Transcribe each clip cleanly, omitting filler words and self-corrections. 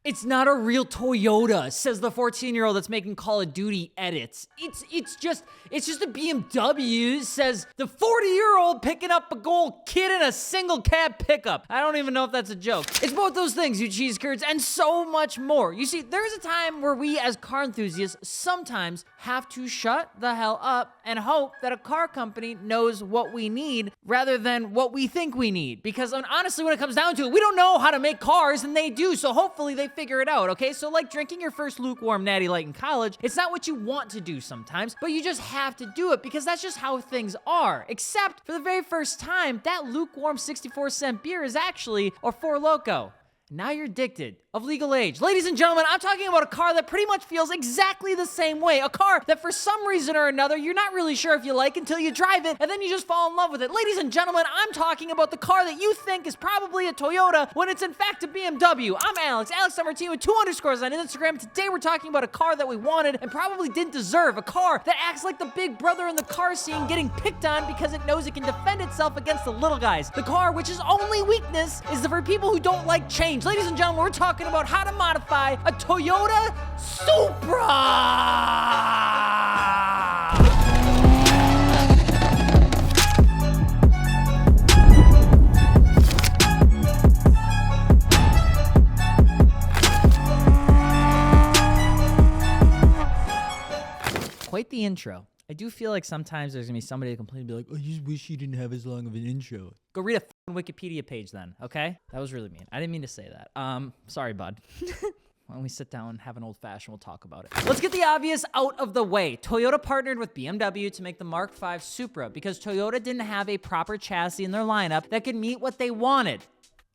It's not a real Toyota, says the 14-year-old that's making Call of Duty edits. It's just a BMW, says the 40-year-old picking up a gold kid in a single cab pickup. I don't even know if that's a joke. It's both those things, you cheese curds, and so much more. You see, there's a time where we as car enthusiasts sometimes have to shut the hell up and hope that a car company knows what we need rather than what we think we need. Because honestly, when it comes down to it, we don't know how to make cars and they do, so hopefully they figure it out, okay? So like drinking your first lukewarm Natty Light in college, it's not what you want to do sometimes, but you just have to do it because that's just how things are. Except for the very first time, that lukewarm 64-cent beer is actually a Four Loko. Now you're addicted. Of legal age. Ladies and gentlemen, I'm talking about a car that pretty much feels exactly the same way. A car that for some reason or another, you're not really sure if you like until you drive it, and then you just fall in love with it. Ladies and gentlemen, I'm talking about the car that you think is probably a Toyota when it's in fact a BMW. I'm Alex Martin with 2 underscores on Instagram. Today we're talking about a car that we wanted and probably didn't deserve. A car that acts like the big brother in the car scene getting picked on because it knows it can defend itself against the little guys. The car which is only weakness is for people who don't like change. Ladies and gentlemen, we're talking about how to modify a Toyota Supra! Quite the intro. I do feel like sometimes there's gonna be somebody that complain and be like, I just wish you didn't have as long of an intro. Go read a Wikipedia page then, okay? That was really mean. I didn't mean to say that. Sorry, bud. Why don't we sit down and have an old fashioned, we'll talk about it. Let's get the obvious out of the way. Toyota partnered with BMW to make the Mark V Supra because Toyota didn't have a proper chassis in their lineup that could meet what they wanted.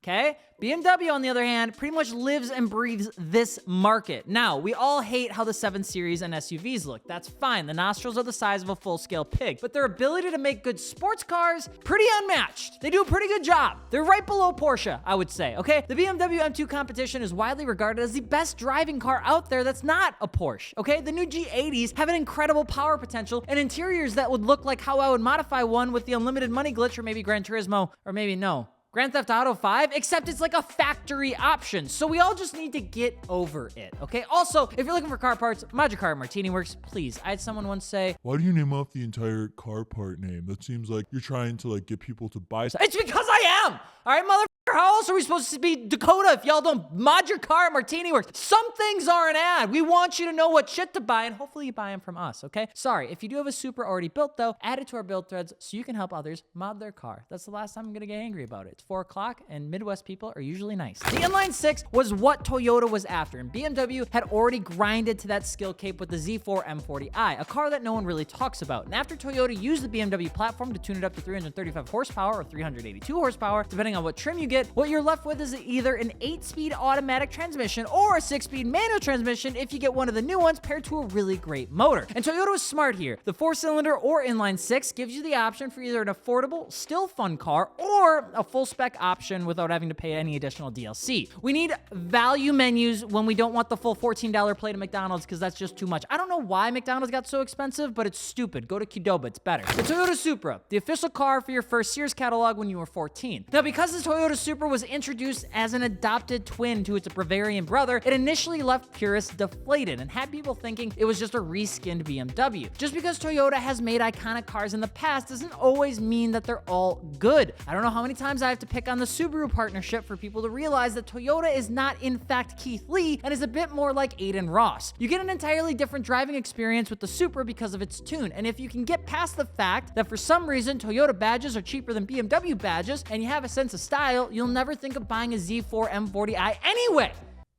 Okay? BMW, on the other hand, pretty much lives and breathes this market. Now, we all hate how the 7 Series and SUVs look. That's fine. The nostrils are the size of a full-scale pig. But their ability to make good sports cars, pretty unmatched. They do a pretty good job. They're right below Porsche, I would say, okay? The BMW M2 competition is widely regarded as the best driving car out there that's not a Porsche, okay? The new G80s have an incredible power potential and interiors that would look like how I would modify one with the unlimited money glitch or maybe Gran Turismo, or maybe no. Grand Theft Auto 5, except it's like a factory option. So we all just need to get over it, okay? Also, if you're looking for car parts, Mod Your Car at Martini Works, please. I had someone once say, why do you name off the entire car part name? That seems like you're trying to like get people to buy. It's because I am! All right, motherfucker, how else are we supposed to be Dakota if y'all don't mod your car at Martini Works? Some things are an ad. We want you to know what shit to buy, and hopefully you buy them from us, okay? Sorry, if you do have a Supra already built, though, add it to our build threads so you can help others mod their car. That's the last time I'm gonna get angry about it. It's 4 o'clock, and Midwest people are usually nice. The inline 6 was what Toyota was after, and BMW had already grinded to that skill cape with the Z4 M40i, a car that no one really talks about. And after Toyota used the BMW platform to tune it up to 335 horsepower or 382 horsepower, depending on what trim you get, what you're left with is either an 8-speed automatic transmission or a 6-speed manual transmission if you get one of the new ones paired to a really great motor. And Toyota was smart here. The 4-cylinder or inline 6 gives you the option for either an affordable, still fun car or a full spec option without having to pay any additional DLC. We need value menus when we don't want the full $14 plate at McDonald's because that's just too much. I don't know why McDonald's got so expensive, but it's stupid. Go to Qdoba, it's better. The Toyota Supra, the official car for your first Sears catalog when you were 14. Now, because the Toyota Supra was introduced as an adopted twin to its Bavarian brother, it initially left purists deflated and had people thinking it was just a reskinned BMW. Just because Toyota has made iconic cars in the past doesn't always mean that they're all good. I don't know how many times I have to pick on the Subaru partnership for people to realize that Toyota is not in fact Keith Lee and is a bit more like Aiden Ross. You get an entirely different driving experience with the Supra because of its tune, and if you can get past the fact that for some reason Toyota badges are cheaper than BMW badges and you have a sense of style, you'll never think of buying a Z4 M40i anyway.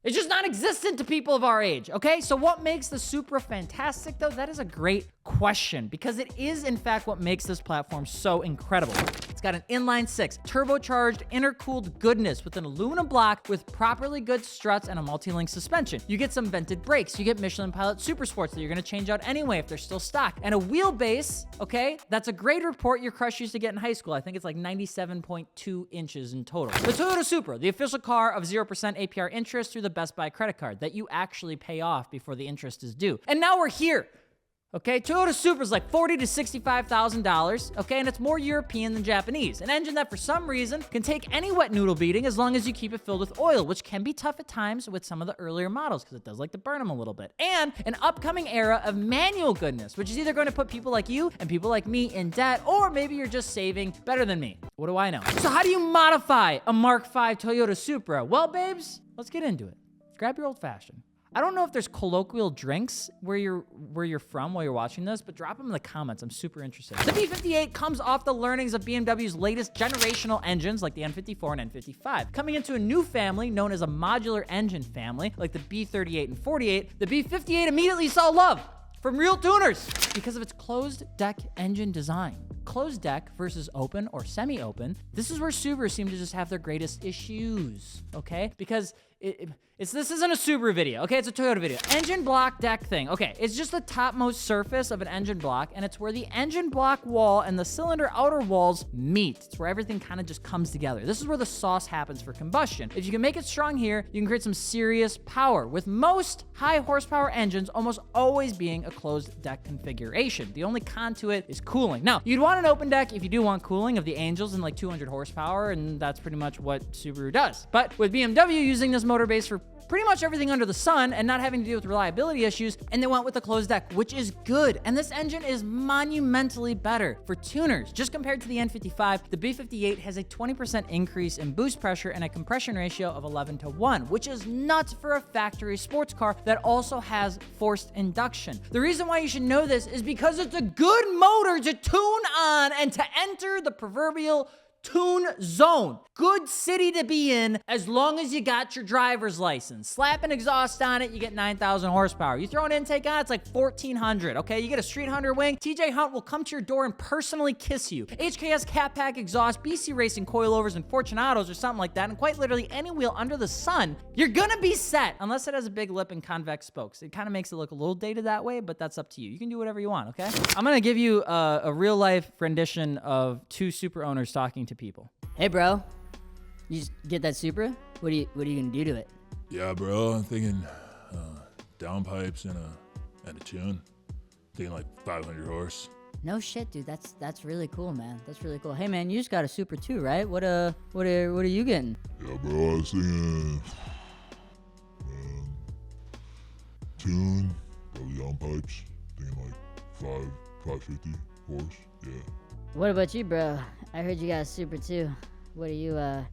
It's just non-existent to people of our age, okay? So what makes the Supra fantastic, though? That is a great question, because it is, in fact, what makes this platform so incredible. It's got an inline 6, turbocharged, intercooled goodness with an aluminum block with properly good struts and a multi-link suspension. You get some vented brakes. You get Michelin Pilot Super Sports that you're gonna change out anyway if they're still stock. And a wheelbase, okay? That's a grade report your crush used to get in high school. I think it's like 97.2 inches in total. The Toyota Supra, the official car of 0% APR interest through the Best Buy credit card that you actually pay off before the interest is due. And now we're here. Okay, Toyota Supra is like $40,000 to $65,000, okay, and it's more European than Japanese. An engine that for some reason can take any wet noodle beating as long as you keep it filled with oil, which can be tough at times with some of the earlier models because it does like to burn them a little bit. And an upcoming era of manual goodness, which is either going to put people like you and people like me in debt, or maybe you're just saving better than me. What do I know? So how do you modify a Mark V Toyota Supra? Well, babes, let's get into it. Grab your old fashioned. I don't know if there's colloquial drinks where you're from while you're watching this, but drop them in the comments. I'm super interested. The B58 comes off the learnings of BMW's latest generational engines like the N54 and N55. Coming into a new family known as a modular engine family like the B38 and 48, the B58 immediately saw love from real tuners because of its closed deck engine design. Closed deck versus open or semi-open, this is where Subaru seem to just have their greatest issues, okay? Because this isn't a Subaru video, okay? It's a Toyota video. Engine block deck thing, okay, it's just the topmost surface of an engine block, and it's where the engine block wall and the cylinder outer walls meet. It's where everything kind of just comes together. This is where the sauce happens for combustion. If you can make it strong here, you can create some serious power, with most high horsepower engines almost always being a closed deck configuration. The only con to it is cooling. Now, you'd want an open deck if you do want cooling of the Angels and like 200 horsepower, and that's pretty much what Subaru does. But with BMW using this motor base for pretty much everything under the sun and not having to deal with reliability issues, and they went with the closed deck, which is good. And this engine is monumentally better for tuners. Just compared to the N55, the B58 has a 20% increase in boost pressure and a compression ratio of 11:1, which is nuts for a factory sports car that also has forced induction. The reason why you should know this is because it's a good motor to tune on and to enter the proverbial tune zone. Good city to be in as long as you got your driver's license. Slap an exhaust on it, you get 9,000 horsepower. You throw an intake on, it's like 1,400, okay? You get a Street Hunter wing, TJ Hunt will come to your door and personally kiss you. HKS Cat Pack exhaust, BC Racing coilovers, and Fortunatos or something like that, and quite literally any wheel under the sun, you're gonna be set, unless it has a big lip and convex spokes. It kind of makes it look a little dated that way, but that's up to you. You can do whatever you want, okay? I'm gonna give you a real-life rendition of two Supra owners talking to people. Hey, bro. You just get that Supra? What are you gonna do to it? Yeah, bro, I'm thinking downpipes and a tune. Thinking like 500 horse. No shit, dude. That's really cool, man. That's really cool. Hey, man, you just got a Supra too, right? What are you getting? Yeah, bro, I was thinking tune, probably downpipes. Thinking like 550 horse. Yeah. What about you, bro? I heard you got a Supra too. What are you, What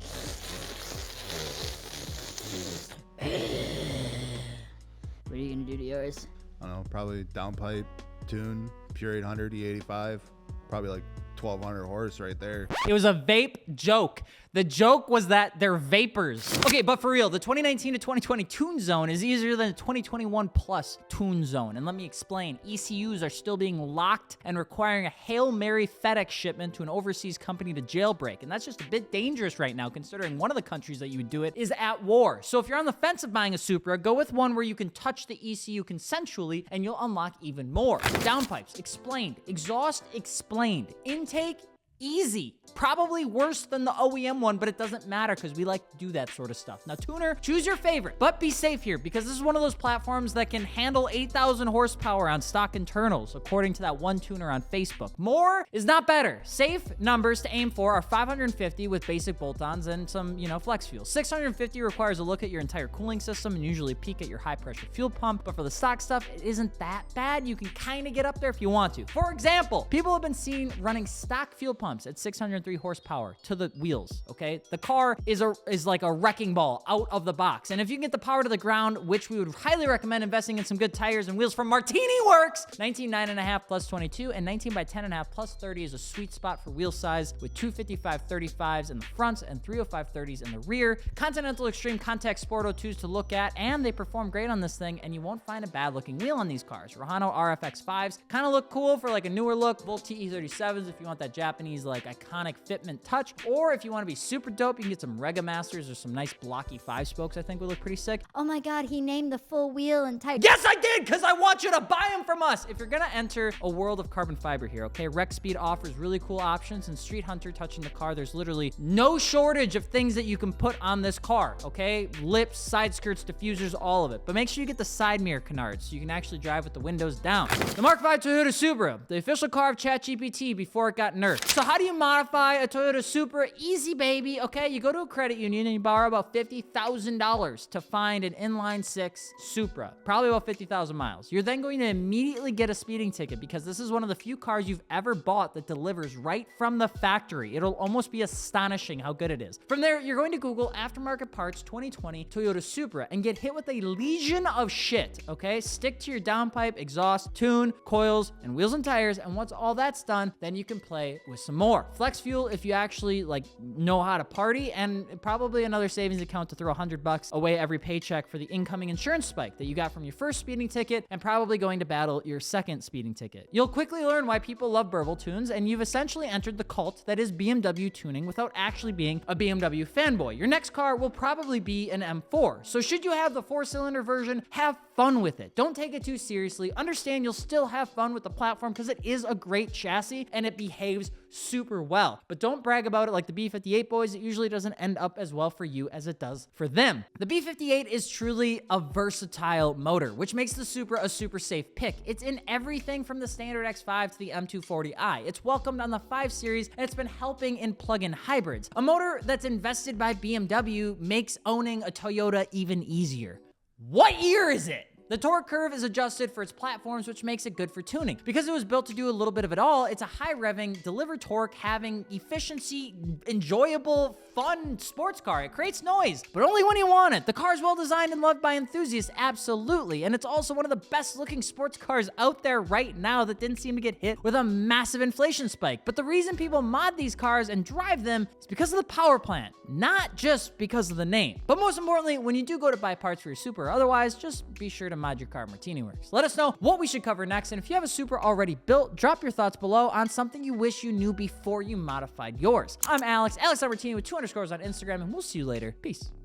are you gonna do to yours? I don't know, probably downpipe, tune, pure 800, E85, probably like 1,200 horse right there. It was a vape joke. The joke was that they're vapors. Okay, but for real, the 2019 to 2020 tune zone is easier than the 2021 plus tune zone. And let me explain. ECUs are still being locked and requiring a Hail Mary FedEx shipment to an overseas company to jailbreak. And that's just a bit dangerous right now, considering one of the countries that you would do it is at war. So if you're on the fence of buying a Supra, go with one where you can touch the ECU consensually and you'll unlock even more. Downpipes, explained. Exhaust, explained. Intake, easy. Probably worse than the OEM one, but it doesn't matter because we like to do that sort of stuff. Now, tuner, choose your favorite, but be safe here because this is one of those platforms that can handle 8,000 horsepower on stock internals, according to that one tuner on Facebook. More is not better. Safe numbers to aim for are 550 with basic bolt-ons and some, flex fuel. 650 requires a look at your entire cooling system and usually peak at your high-pressure fuel pump, but for the stock stuff, it isn't that bad. You can kind of get up there if you want to. For example, people have been seen running stock fuel pumps at 603 horsepower to the wheels, okay? The car is like a wrecking ball out of the box. And if you can get the power to the ground, which we would highly recommend investing in some good tires and wheels from Martini Works, 19 9.5 plus 22 and 19 by 10.5 plus 30 is a sweet spot for wheel size with 255 35s in the front and 305 30s in the rear. Continental Extreme Contact Sport 02s to look at, and they perform great on this thing, and you won't find a bad looking wheel on these cars. Rahano RFX 5s kind of look cool for like a newer look. Volt TE37s if you want that Japanese Martini's like iconic fitment touch. Or if you want to be super dope, you can get some Rega Masters or some nice blocky 5-spokes. I think would look pretty sick. Oh my God, he named the full wheel and type. Yes, I did, because I want you to buy them from us. If you're gonna enter a world of carbon fiber here, okay, Rec Speed offers really cool options, and Street Hunter touching the car, there's literally no shortage of things that you can put on this car, okay? Lips, side skirts, diffusers, all of it. But make sure you get the side mirror canards so you can actually drive with the windows down. The Mark V Toyota Supra, the official car of ChatGPT before it got nerfed. So how do you modify a Toyota Supra? Easy, baby, okay? You go to a credit union and you borrow about $50,000 to find an inline 6 Supra, probably about 50,000 miles. You're then going to immediately get a speeding ticket because this is one of the few cars you've ever bought that delivers right from the factory. It'll almost be astonishing how good it is. From there, you're going to Google aftermarket parts 2020 Toyota Supra and get hit with a legion of shit, okay? Stick to your downpipe, exhaust, tune, coils, and wheels and tires, and once all that's done, then you can play with some more. Flex fuel if you actually like know how to party, and probably another savings account to throw $100 away every paycheck for the incoming insurance spike that you got from your first speeding ticket, and probably going to battle your second speeding ticket. You'll quickly learn why people love Burble tunes, and you've essentially entered the cult that is BMW tuning without actually being a BMW fanboy. Your next car will probably be an M4. So should you have the 4-cylinder version, have fun with it. Don't take it too seriously. Understand you'll still have fun with the platform because it is a great chassis and it behaves super well. But don't brag about it like the B58 boys. It usually doesn't end up as well for you as it does for them. The B58 is truly a versatile motor, which makes the Supra a super safe pick. It's in everything from the standard X5 to the M240i. It's welcomed on the 5 Series, and it's been helping in plug-in hybrids. A motor that's invested by BMW makes owning a Toyota even easier. What year is it? The torque curve is adjusted for its platforms, which makes it good for tuning. Because it was built to do a little bit of it all, it's a high revving, deliver torque, having efficiency, enjoyable, fun sports car. It creates noise, but only when you want it. The car's well designed and loved by enthusiasts, absolutely. And it's also one of the best looking sports cars out there right now that didn't seem to get hit with a massive inflation spike. But the reason people mod these cars and drive them is because of the power plant, not just because of the name. But most importantly, when you do go to buy parts for your Supra or otherwise, just be sure to mod your car Martini Works. Let us know what we should cover next, and if you have a Supra already built, drop your thoughts below on something you wish you knew before you modified yours. I'm Alex Martini with 2 underscores on Instagram, and we'll see you later. Peace.